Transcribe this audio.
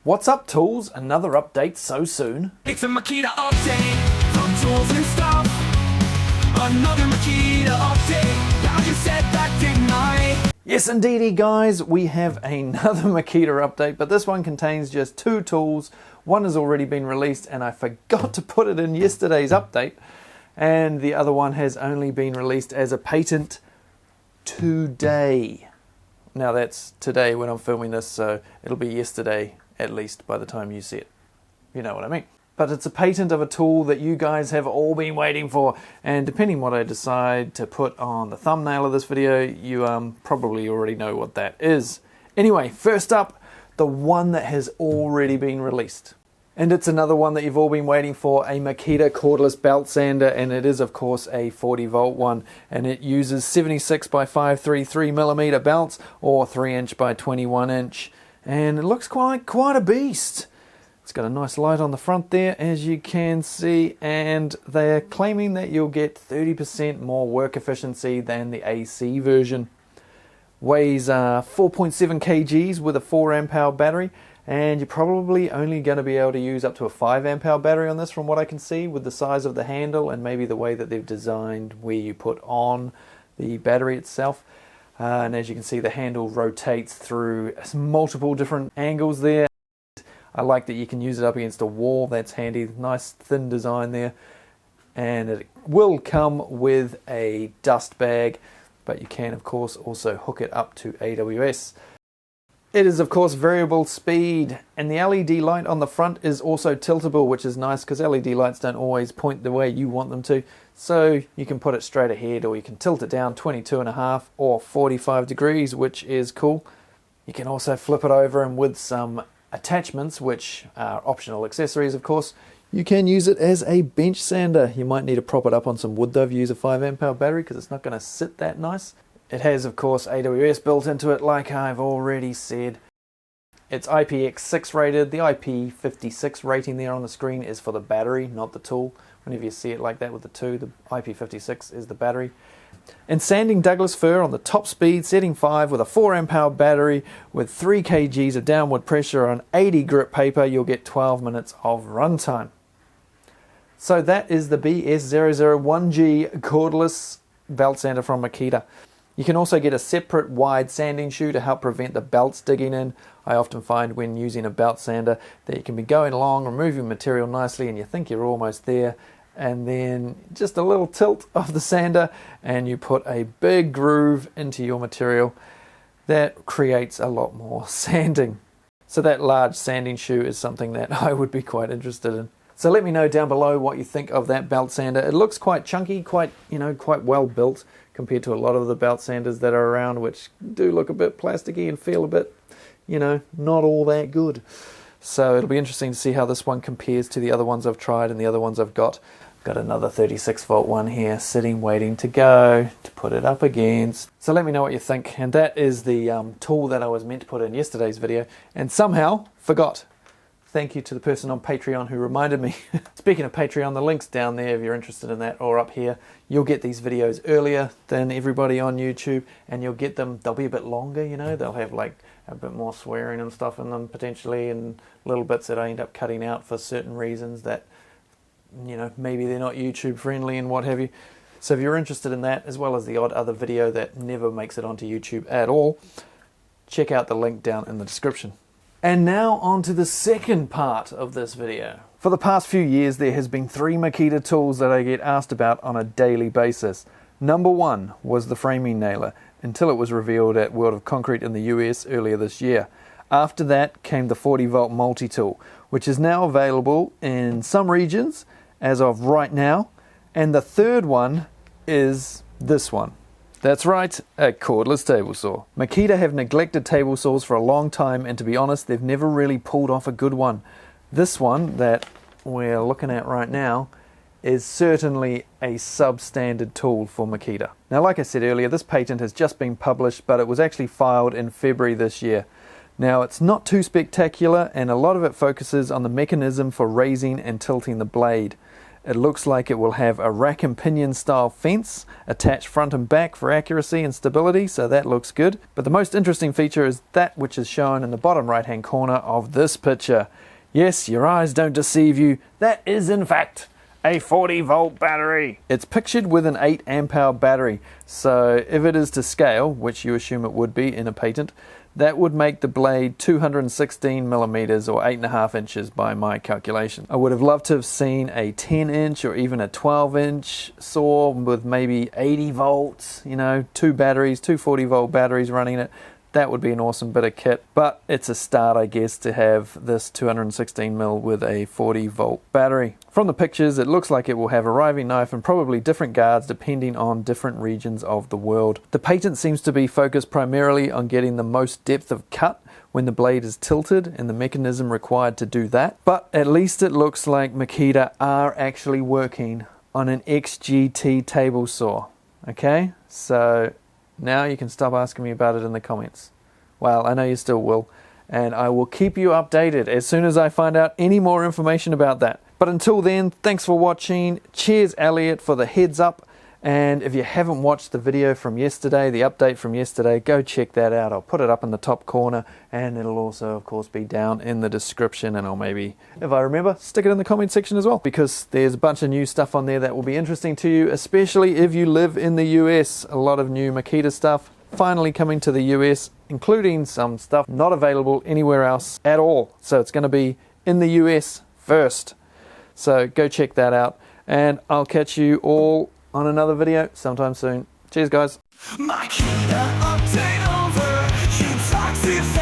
What's up, Tools? Another update so soon? It's a Makita update from Tools and Stuff. Another Makita update. Now you said that, didn't I? Yes, indeedy, guys. We have another Makita update, but this one contains just 2 tools. One has already been released, and I forgot to put it in yesterday's update. And the other one has only been released as a patent today. Now that's today when I'm filming this, so it'll be yesterday at least by the time you see it. You know what I mean. But it's a patent of a tool that you guys have all been waiting for, and depending what I decide to put on the thumbnail of this video, you probably already know what that is. Anyway, first up, the one that has already been released. And it's another one that you've all been waiting for, a Makita cordless belt sander, and it is of course a 40 volt one, and it uses 76 by 533 millimeter belts or 3 inch by 21 inch, and it looks quite a beast. It's got a nice light on the front there, as you can see, and they're claiming that you'll get 30% more work efficiency than the AC version. Weighs 4.7 kgs with a 4 amp hour battery, and you're probably only going to be able to use up to a 5 amp hour battery on this, from what I can see, with the size of the handle and maybe the way that they've designed where you put on the battery itself. And as you can see, the handle rotates through multiple different angles there. I like that you can use it up against a wall. That's handy. Nice thin design there. And it will come with a dust bag, but you can of course also hook it up to AWS. It is of course variable speed, and the LED light on the front is also tiltable, which is nice because LED lights don't always point the way you want them to. So you can put it straight ahead, or you can tilt it down 22.5 or 45 degrees, which is cool. You can also flip it over, and with some attachments, which are optional accessories of course, you can use it as a bench sander. You might need to prop it up on some wood though if you use a 5 amp hour battery, because it's not going to sit that nice. It has of course AWS built into it, like I've already said. It's IPX6 rated. The IP56 rating there on the screen is for the battery, not the tool. Whenever you see it like that with the 2, the IP56 is the battery. And sanding Douglas fir on the top speed, setting 5 with a 4 amp hour battery with 3 kgs of downward pressure on 80 grit paper, you'll get 12 minutes of runtime. So that is the BS001G cordless belt sander from Makita. You can also get a separate wide sanding shoe to help prevent the belts digging in. I often find when using a belt sander that you can be going along, removing material nicely, and you think you're almost there, and then just a little tilt of the sander and you put a big groove into your material. That creates a lot more sanding. So that large sanding shoe is something that I would be quite interested in. So let me know down below what you think of that belt sander. It looks quite chunky, quite well built compared to a lot of the belt sanders that are around, which do look a bit plasticky and feel a bit, not all that good. So it'll be interesting to see how this one compares to the other ones I've tried and the other ones I've got. Got another 36 volt one here sitting waiting to go to put it up against. So let me know what you think. And that is the tool that I was meant to put in yesterday's video and somehow forgot. Thank you to the person on Patreon who reminded me. Speaking of Patreon, the link's down there if you're interested in that, or up here. You'll get these videos earlier than everybody on YouTube, and you'll get them, they'll be a bit longer, they'll have like a bit more swearing and stuff in them potentially, and little bits that I end up cutting out for certain reasons that, maybe they're not YouTube friendly and what have you. So if you're interested in that, as well as the odd other video that never makes it onto YouTube at all, check out the link down in the description. And now on to the second part of this video. For the past few years, there has been 3 Makita tools that I get asked about on a daily basis. Number 1 was the framing nailer, until it was revealed at World of Concrete in the US earlier this year. After that came the 40 volt multi-tool, which is now available in some regions as of right now. And the third one is this one. That's right, a cordless table saw. Makita have neglected table saws for a long time, and to be honest, they've never really pulled off a good one. This one that we're looking at right now is certainly a substandard tool for Makita. Now, like I said earlier, this patent has just been published, but it was actually filed in February this year. Now, it's not too spectacular, and a lot of it focuses on the mechanism for raising and tilting the blade. It looks like it will have a rack and pinion style fence attached front and back for accuracy and stability, so that looks good. But the most interesting feature is that which is shown in the bottom right hand corner of this picture. Yes, your eyes don't deceive you. That is in fact a 40-volt battery. It's pictured with an 8 amp hour battery, so if it is to scale, which you assume it would be in a patent, that would make the blade 216 millimeters or 8.5 inches by my calculation. I would have loved to have seen a 10 inch or even a 12 inch saw with maybe 80 volts, you know, two 40-volt batteries running it. That would be an awesome bit of kit, but it's a start, I guess, to have this 216mm with a 40-volt battery. From the pictures, it looks like it will have a riving knife and probably different guards depending on different regions of the world. The patent seems to be focused primarily on getting the most depth of cut when the blade is tilted and the mechanism required to do that. But at least it looks like Makita are actually working on an XGT table saw. Okay, so now you can stop asking me about it in the comments. Well, I know you still will, and I will keep you updated as soon as I find out any more information about that. But until then, thanks for watching. Cheers, Elliot, for the heads up. And if you haven't watched the video from yesterday, the update from yesterday, go check that out. I'll put it up in the top corner, and it'll also, of course, be down in the description, and I'll maybe, if I remember, stick it in the comment section as well, because there's a bunch of new stuff on there that will be interesting to you, especially if you live in the US. A lot of new Makita stuff finally coming to the US, including some stuff not available anywhere else at all. So it's going to be in the US first. So go check that out, and I'll catch you all on another video sometime soon. Cheers, guys. Makita update over. You talk too fast.